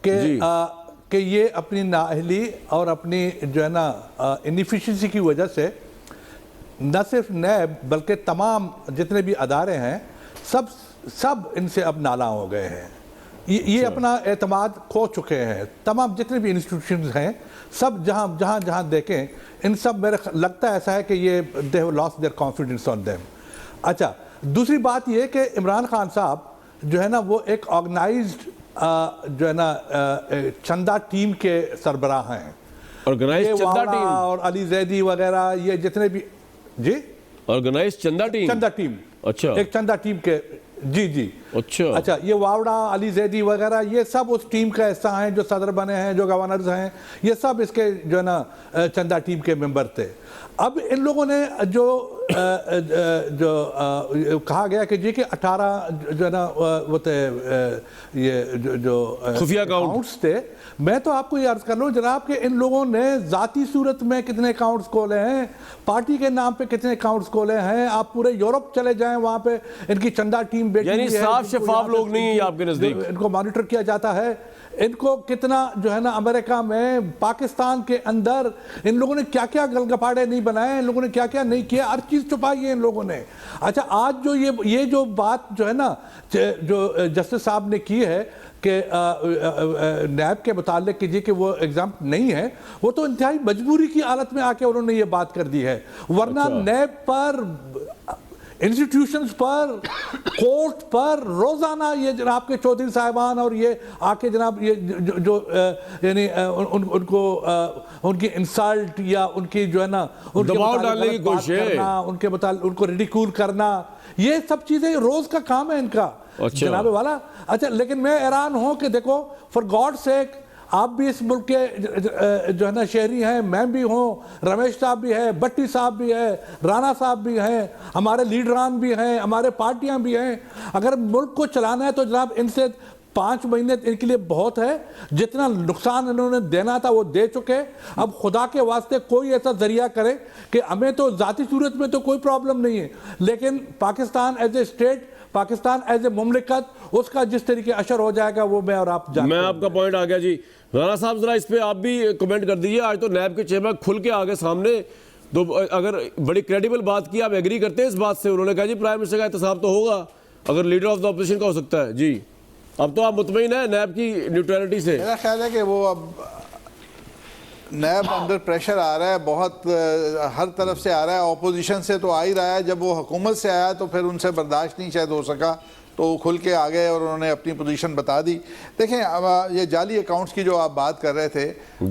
कि ये अपनी नाअहली और अपनी जो है ना इनएफिशिएंसी की वजह से न सिर्फ नैब बल्कि तमाम जितने भी अदारे हैं सब इनसे अब नाला हो गए हैं। ये अपना एतमाद खो चुके हैं। तमाम जितने भी इंस्टीट्यूशंस हैं सब जहाँ देखें इन सब मेरे लगता ऐसा है कि ये they have lost their confidence on them. अच्छा, दूसरी बात ये कि इमरान खान साहब जो है ना वो एक ऑर्गेनाइज्ड जो है ना चंदा टीम के सरबराह हैं। ऑर्गेनाइज्ड चंदा टीम और अली जैदी वगैरह ये जितने भी जी ऑर्गेनाइज्ड चंदा टीम। अच्छा, एक चंदा टीम के जी अच्छा ये वावड़ा अली जैदी वगैरह ये सब उस टीम का हिस्सा हैं जो सदर बने हैं, जो गवर्नर्स हैं, ये सब इसके जो है ना चंदा टीम के मेंबर थे। अब इन लोगों ने जो कहा गया कि जी कि 18 जो है ना वो थे ये जो खुफिया अकाउंट्स थे। मैं तो आपको ये अर्ज कर लूँ जनाब कि इन लोगों ने ज़ाती सूरत में कितने अकाउंट्स खोले हैं, पार्टी के नाम पे कितने अकाउंट्स खोले हैं। आप पूरे यूरोप चले जाएं, वहाँ पे इनकी चंदा टीम बैठी यानी साफ शफाफ लोग नहीं है आपके नजदीक, इनको मॉनिटर किया जाता है। इनको कितना जो है ना अमेरिका में, पाकिस्तान के अंदर इन लोगों ने क्या क्या गलगपाड़े नहीं बनाए, इन लोगों ने क्या क्या नहीं किया, हर चीज़ छुपाई है इन लोगों ने। अच्छा, आज जो ये जो बात जो है ना जो जस्टिस साहब ने की है कि नैब के मुताल्लिक कीजिए कि वो एग्जाम नहीं है, वो तो इंतहाई मजबूरी की हालत में आके उन्होंने ये बात कर दी है। वरना नैब पर, इंस्टीट्यूशंस पर, कोर्ट पर रोजाना ये जनाब के चौधरी साहिबान और ये आके जनाब ये जो यानी उनको उनकी इंसल्ट या उनकी जो है ना दबाव डालने की कोशिश करना, उनके मुताल्लिक उनको रिडिक्यूल करना, ये सब चीजें रोज का काम है इनका। अच्छा। जनाब वाला, अच्छा, लेकिन मैं हैरान हूं कि देखो, फॉर गॉड सेक, आप भी इस मुल्क के जो है ना शहरी हैं, मैं भी हूँ, रमेश साहब भी है, भट्टी साहब भी है, राणा साहब भी हैं, हमारे लीडरान भी हैं, हमारे पार्टियां भी हैं। अगर मुल्क को चलाना है तो जनाब इनसे 5 महीने इनके लिए बहुत है। जितना नुकसान इन्होंने देना था वो दे चुके। अब खुदा के वास्ते कोई ऐसा जरिया करे कि हमें तो ज़ाती सूरत में तो कोई प्रॉब्लम नहीं है, लेकिन Pakistan as a state, Pakistan as a मुमलिकत, उसका जिस तरीके असर हो जाएगा वो मैं और आप जानते हैं। मैं आपका पॉइंट आ गया जी। राणा साहब जरा इस पे आप भी कमेंट कर दीजिए। आज तो नैब के चेयरमैन खुल के आगे सामने, तो अगर बड़ी क्रेडिबल बात की, आप एग्री करते हैं इस बात से? उन्होंने कहा जी प्राइम मिनिस्टर का एहतसाब तो होगा, अगर लीडर ऑफ द अपोजिशन का हो सकता है। जी, अब तो आप मुतमईन है नैब की न्यूट्रलिटी से? मेरा ख्याल है कि वो अब नैब अंडर प्रेशर आ रहा है, बहुत हर तरफ से आ रहा है, ऑपोजिशन से तो आ ही रहा है। जब वो हुकूमत से आया तो फिर उनसे बर्दाश्त नहीं शायद हो सका, तो खुल के आ गए और उन्होंने अपनी पोजीशन बता दी। देखें, अब ये जाली अकाउंट्स की जो आप बात कर रहे थे,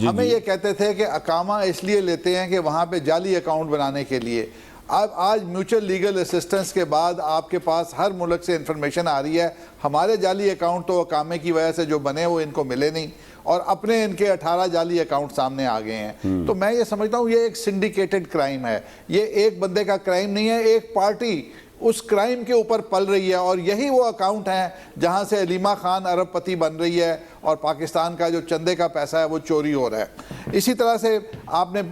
हमें ये कहते थे कि अकामा इसलिए लेते हैं कि वहाँ पे जाली अकाउंट बनाने के लिए। अब आज म्यूचुअल लीगल असिस्टेंस के बाद आपके पास हर मुल्क से इंफॉर्मेशन आ रही है, हमारे जाली अकाउंट तो अकामे की वजह से जो बने वो इनको मिले नहीं, और अपने इनके 18 जाली अकाउंट सामने आ गए हैं। तो मैं ये समझता हूँ ये एक सिंडिकेटेड क्राइम है, ये एक बंदे का क्राइम नहीं है, एक पार्टी उस क्राइम के ऊपर पल रही है, और यही वो अकाउंट हैं जहाँ से अलीमा खान अरबपति बन रही है और पाकिस्तान का जो चंदे का पैसा है वो चोरी हो रहा है। इसी तरह से आपने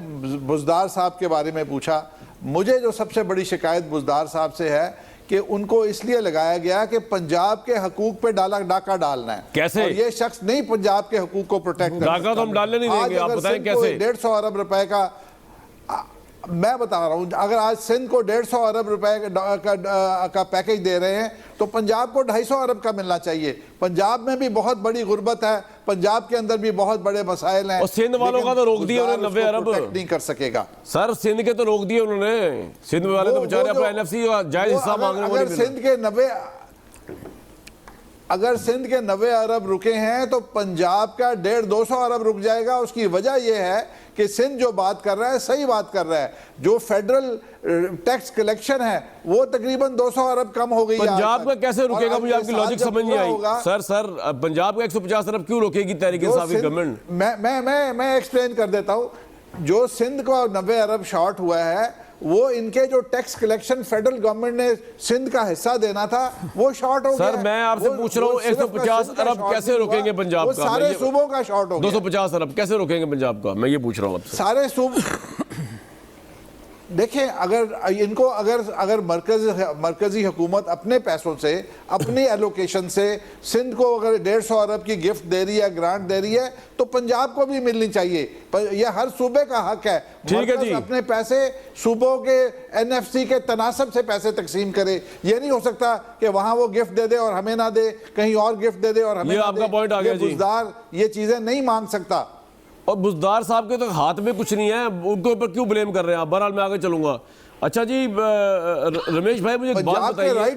बुज़दार साहब के बारे में पूछा, मुझे जो सबसे बड़ी शिकायत बुज़दार साहब से है कि उनको इसलिए लगाया गया कि पंजाब के हकूक पे डाका डालना है। कैसे? और ये शख्स नहीं पंजाब के हकूक को प्रोटेक्ट कर डाका तो हम डालने नहीं देंगे, आप बताएं कैसे? 150 अरब रुपए का, मैं बता रहा हूँ, अगर आज सिंध को 150 अरब रुपए का पैकेज दे रहे हैं तो पंजाब को 250 अरब का मिलना चाहिए। पंजाब में भी बहुत बड़ी गुर्बत है, पंजाब के अंदर भी बहुत बड़े मसाइल हैं, और सिंध वालों का तो रोक दिया उन्होंने 90 अरब नहीं कर सकेगा। सर सिंध के तो रोक दिए उन्होंने, सिंध वाले तो बेचारे अपना एनएफसी का जायज हिस्सा मांग रहे हैं। अगर सिंध के 90 अरब रुके हैं तो पंजाब का 150-200 अरब रुक जाएगा। उसकी वजह यह है कि सिंध जो बात कर रहा है सही बात कर रहा है, जो फेडरल टैक्स कलेक्शन है वो तकरीबन 200 अरब कम हो गई है। पंजाब का कैसे रुकेगा? मुझे आपकी लॉजिक समझ नहीं आई सर। पंजाब का 150 अरब क्यों रोकेगी तहरीक इंसाफ गवर्नमेंट? मैं एक्सप्लेन कर देता हूँ। जो सिंध को 90 अरब शॉर्ट हुआ है वो इनके जो टैक्स कलेक्शन फेडरल गवर्नमेंट ने सिंध का हिस्सा देना था वो शॉर्ट हो गया। सर मैं आपसे पूछ रहा हूँ 150 अरब कैसे रोकेंगे पंजाब का? सारे सूबों का शॉर्ट हो गया। 250 अरब कैसे रोकेंगे पंजाब का? मैं ये पूछ रहा हूँ आपसे। सारे सूबे देखें, अगर इनको अगर मरकजी हुकूमत अपने पैसों से, अपनी एलोकेशन से सिंध को अगर 150 अरब की गिफ्ट दे रही है, ग्रांट दे रही है, तो पंजाब को भी मिलनी चाहिए। यह हर सूबे का हक है। ठीक है जी। अपने पैसे सूबों के एनएफसी के तनासब से पैसे तकसीम करे। ये नहीं हो सकता कि वहां वो गिफ्ट दे दे और हमें ना दे, कहीं और गिफ्ट दे दे और हमें ये आपका पॉइंट आ गया जी। बुज़दार ये चीजें नहीं मांग सकता। और बुज़दार साहब के तो हाथ में कुछ नहीं है, उनके ऊपर क्यों ब्लेम कर रहे हैं आप? बहरहाल मैं आगे चलूंगा। अच्छा जी, रमेश भाई मुझे एक बात बताइए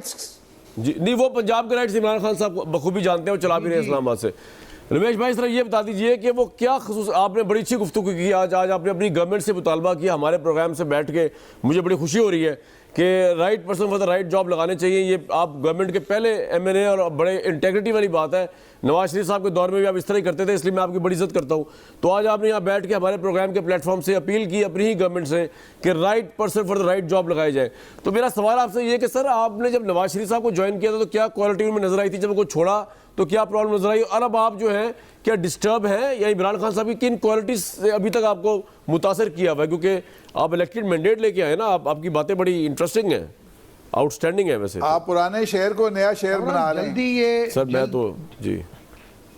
जी। नहीं, वो पंजाब के राइट्स इमरान खान साहब बखूबी जानते हैं, वो चला भी रहे इस्लामाबाद से। रमेश भाई सर ये बता दीजिए कि वो क्या खसूस, आपने बड़ी अच्छी गुफ्तगू की आज आपने अपनी गवर्नमेंट से मुतालबा किया हमारे प्रोग्राम से बैठ के, मुझे बड़ी खुशी हो रही है कि right person for the right job लगाने चाहिए। ये आप गवर्नमेंट के पहले एमएनए और बड़े इंटेग्रिटी वाली बात है। नवाज शरीफ साहब के दौर में भी आप इस तरह ही करते थे, इसलिए मैं आपकी बड़ी इज्जत करता हूँ। तो आज आपने यहाँ बैठ के हमारे प्रोग्राम के प्लेटफॉर्म से अपील की अपनी ही गवर्नमेंट से कि right person for the right job लगाई जाए। तो मेरा सवाल आपसे ये कि सर आपने जब नवाज शरीफ साहब को ज्वाइन किया था तो क्या क्वालिटी उनमें नजर आई थी? जब उनको छोड़ा तो क्या प्रॉब्लम नजर आई? और अब आप जो है क्या डिस्टर्ब है, या इमरान खान साहब की किन क्वालिटीज से अभी तक आपको मुतासर किया हुआ है? क्योंकि आप इलेक्टेड मैंडेट लेके आए ना, आपकी बातें बड़ी इंटरेस्टिंग है, आउटस्टैंडिंग है। वैसे आप पुराने शेर को नया शेर बना रहे हैं। जल्दी ये सर मैं तो जी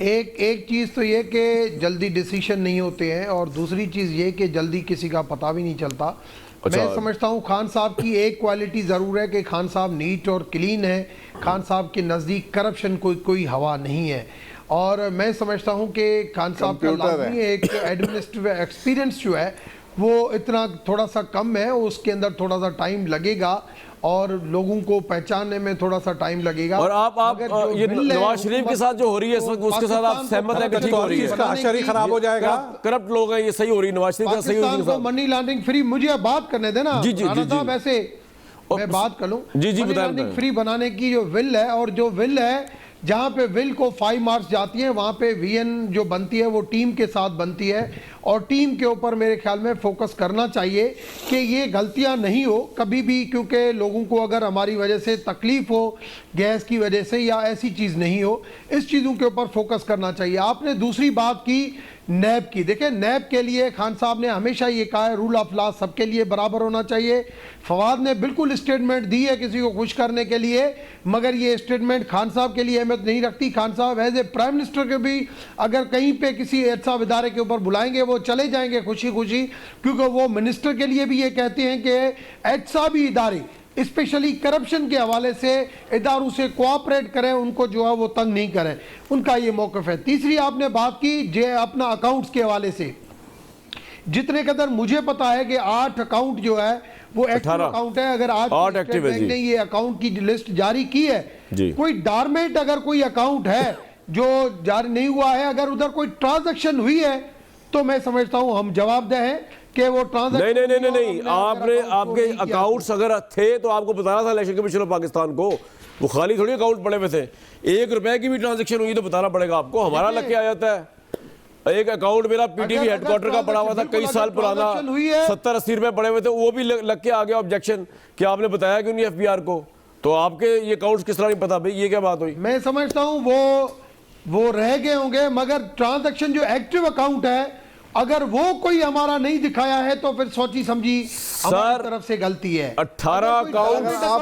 एक चीज़ तो ये कि जल्दी डिसीशन नहीं होते हैं, और दूसरी चीज़ ये कि जल्दी किसी का पता भी नहीं चलता। मैं समझता हूँ खान साहब की एक क्वालिटी ज़रूर है कि खान साहब नीट और क्लीन है। खान साहब के नज़दीक करप्शन कोई हवा नहीं है, और मैं समझता हूँ कि खान साहब का लाजमी एक एडमिनिस्ट्रेटिव एक्सपीरियंस जो है वो इतना थोड़ा सा कम है, उसके अंदर थोड़ा सा टाइम लगेगा और लोगों को पहचानने में थोड़ा सा टाइम लगेगा। और आप ये नवाज शरीफ के साथ जो हो रही है इस वक्त, उसके साथ आप सहमत है कि ठीक हो रही है? इसका अशर ही खराब हो जाएगा। करप्ट लोग हैं, ये सही हो रही है? नवाज शरीफ का सही हो रही है? मनी लॉन्ड्रिंग फ्री, मुझे बात करने देना राणा साहब, ऐसे मैं बात कर लूं। मनी लॉन्ड्रिंग फ्री बनाने की जो विल है, और जो विल है जहाँ पे विल को 5 मार्क्स जाती है वहाँ पे VN जो बनती है वो टीम के साथ बनती है, और टीम के ऊपर मेरे ख्याल में फोकस करना चाहिए कि ये गलतियाँ नहीं हो कभी भी, क्योंकि लोगों को अगर हमारी वजह से तकलीफ हो, गैस की वजह से या ऐसी चीज़ नहीं हो, इस चीज़ों के ऊपर फोकस करना चाहिए। आपने दूसरी बात की नैब की, देखिए नैब के लिए खान साहब ने हमेशा ये कहा है रूल ऑफ लॉ सबके लिए बराबर होना चाहिए। फवाद ने बिल्कुल स्टेटमेंट दी है किसी को खुश करने के लिए, मगर ये स्टेटमेंट खान साहब के लिए अहमियत नहीं रखती। खान साहब एज ए प्राइम मिनिस्टर के भी अगर कहीं पे किसी ऐसा इदारे के ऊपर बुलाएंगे वो चले जाएंगे खुशी खुशी, क्योंकि वो मिनिस्टर के लिए भी ये कहते हैं कि ऐसा भी इदारे स्पेशली करप्शन के हवाले से इदारों से कोऑपरेट करें, उनको जो है वो तंग नहीं करें, उनका ये मौक़िफ़ है। तीसरी आपने बात की जे अपना अकाउंट्स के हवाले से, जितने कदर मुझे पता है कि 8 अकाउंट जो है वो एक्टिव अकाउंट है। अगर आज स्टेट बैंक ने ये अकाउंट की लिस्ट जारी की है, कोई डॉर्मेंट अगर कोई अकाउंट है जो जारी नहीं हुआ है, अगर उधर कोई ट्रांजैक्शन हुई है तो मैं समझता हूं हम जवाबदेह हैं कि वो ट्रांजैक्शन नहीं, आपके अकाउंट्स अगर थे तो आपको बताना था इलेक्शन कमीशन ऑफ पाकिस्तान को। वो खाली थोड़ी अकाउंट पड़े हुए थे, 1 रुपए की भी ट्रांजैक्शन हुई तो बताना पड़ेगा आपको। हमारा लग के आ जाता है। एक अकाउंट मेरा PTV हेडक्वार्टर का पड़ा हुआ था, कई साल पुराना, 70-80 रुपए पड़े हुए थे, वो भी लग के आ गया ऑब्जेक्शन कि आपने बताया क्यों नहीं FBR को। तो आपके ये अकाउंट्स किस तरह नहीं पता भाई, ये क्या बात हुई? मैं समझता हूं वो रह गए होंगे, मगर ट्रांजैक्शन जो एक्टिव अकाउंट है अगर वो कोई हमारा नहीं दिखाया है तो फिर सोची समझी हमारी तरफ से गलती है। 18 अकाउंट आप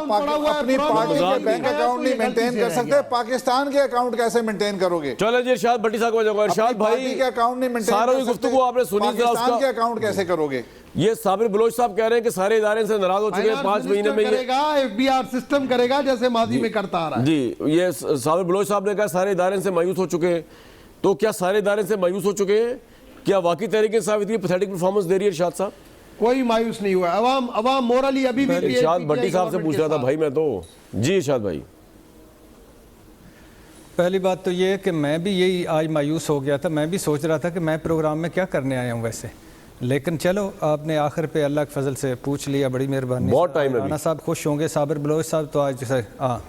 अपनी पार्टी के बैंक अकाउंट नहीं मेंटेन कर सकते, पाकिस्तान के अकाउंट कैसे मेंटेन करोगे? चलो जी इरशाद भट्टी साहब को जाऊंगा। इरशाद भाई के अकाउंट नहीं मेंटेन सारी गुफ्तगू आपने सुनी, पाकिस्तान के अकाउंट कैसे करोगे? ये साबिर बलोच साहब कह रहे हैं कि सारे इदारे से नाराज हो चुके हैं, 5 महीने में करेगा FBR सिस्टम करेगा जैसे माजी में करता आ रहा है। जी, ये साबिर बलोच साहब ने कहा सारे इदारे से मायूस हो चुके हैं। तो क्या सारे इदारे से मायूस हो चुके हैं? क्या वाकई तहरीक इंसाफ इतनी पैथेटिक परफॉर्मेंस दे रही है? इरशाद साहब कोई मायूस नहीं हुआ, अवाम मोरली अभी भी इरशाद भट्टी साहब से पूछ रहा था भाई मैं तो। जी इरशाद भाई, पहली बात तो ये है कि मैं भी यही आज मायूस हो गया था। मैं भी सोच रहा था कि मैं प्रोग्राम में क्या करने आया हूँ वैसे, लेकिन चलो आपने आखिर पे अल्लाह के फजल से पूछ लिया, बड़ी मेहरबानी। बहुत टाइम है, राणा साहब खुश होंगे, साबिर बलोच साहब तो आज हाँ।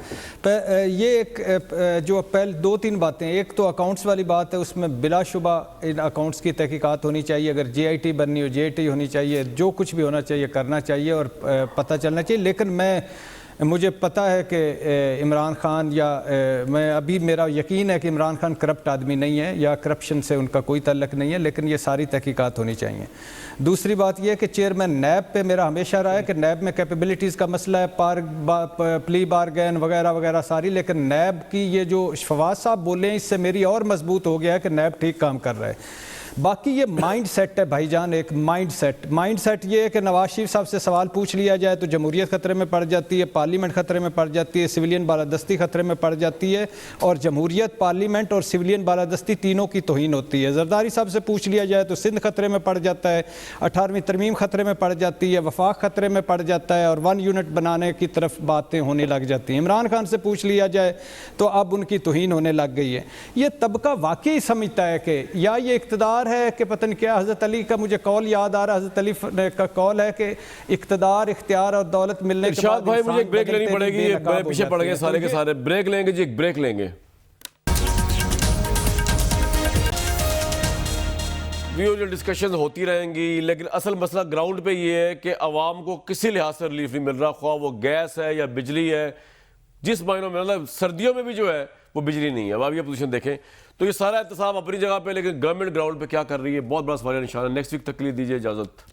ये एक जो पहले 2-3 बातें, एक तो अकाउंट्स वाली बात है, उसमें बिलाशुबा इन अकाउंट्स की तहकीकात होनी चाहिए। अगर JIT बननी हो JIT होनी चाहिए, जो कुछ भी होना चाहिए करना चाहिए और पता चलना चाहिए। लेकिन मुझे पता है कि इमरान खान या मैं अभी मेरा यकीन है कि इमरान खान करप्ट आदमी नहीं है या करप्शन से उनका कोई तल्लक नहीं है, लेकिन ये सारी तहकीकात होनी चाहिए। दूसरी बात यह है कि चेयरमैन नैब पे मेरा हमेशा रहा है कि नैब में कैपेबिलिटीज़ का मसला है, प्ली बारगेन वगैरह वगैरह सारी, लेकिन नैब की ये जो फवाद साहब बोले हैं इससे मेरी और मजबूत हो गया है कि नैब ठीक काम कर रहा है। बाकी ये माइंड सेट है भाईजान, एक माइंड सेट ये है कि नवाज शरीफ साहब से सवाल पूछ लिया जाए तो जमहूरियत खतरे में पड़ जाती है, पार्लियामेंट खतरे में पड़ जाती है, सिविलियन बालादस्ती खतरे में पड़ जाती है, और जमहूरियत, पार्लियामेंट और सिविलियन बालादस्ती तीनों की तौहीन होती है। जरदारी साहब से पूछ लिया जाए तो सिंध खतरे में पड़ जाता है, 18वीं तरमीम खतरे में पड़ जाती है, वफाक खतरे में पड़ जाता है, और 1 यूनिट बनाने की तरफ बातें होने लग जाती हैं। इमरान खान से पूछ लिया जाए तो अब उनकी तौहीन होने लग गई है। ये तबका वाकई समझता है कि या ये इक़्तिदार है कि पता नहीं क्या। हज़रत अली का मुझे कौल याद आ रहा है, हज़रत अली का कौल है कि इक़्तिदार, इख्तियार और दौलत मिलने के बाद भाई मुझे एक ब्रेक लेनी पड़ेगी, पीछे पड़ गए सारे के सारे। ब्रेक लेंगे जी, एक ब्रेक लेंगे। जो डिस्कशन होती रहेंगी, लेकिन असल मसला ग्राउंड पे ये है कि आवाम को किसी लिहाज से रिलीफ नहीं मिल रहा, ख्वाह वो गैस है या बिजली है। जिस महीनों में मतलब सर्दियों में भी जो है वो बिजली नहीं है। अब आप ये पोजीशन देखें तो ये सारा एहतसाब अपनी जगह पे, लेकिन गवर्नमेंट ग्राउंड पे क्या कर रही है, बहुत बड़ा सवाल निशान है। नेक्स्ट वीक तक के लिए दीजिए इजाज़त।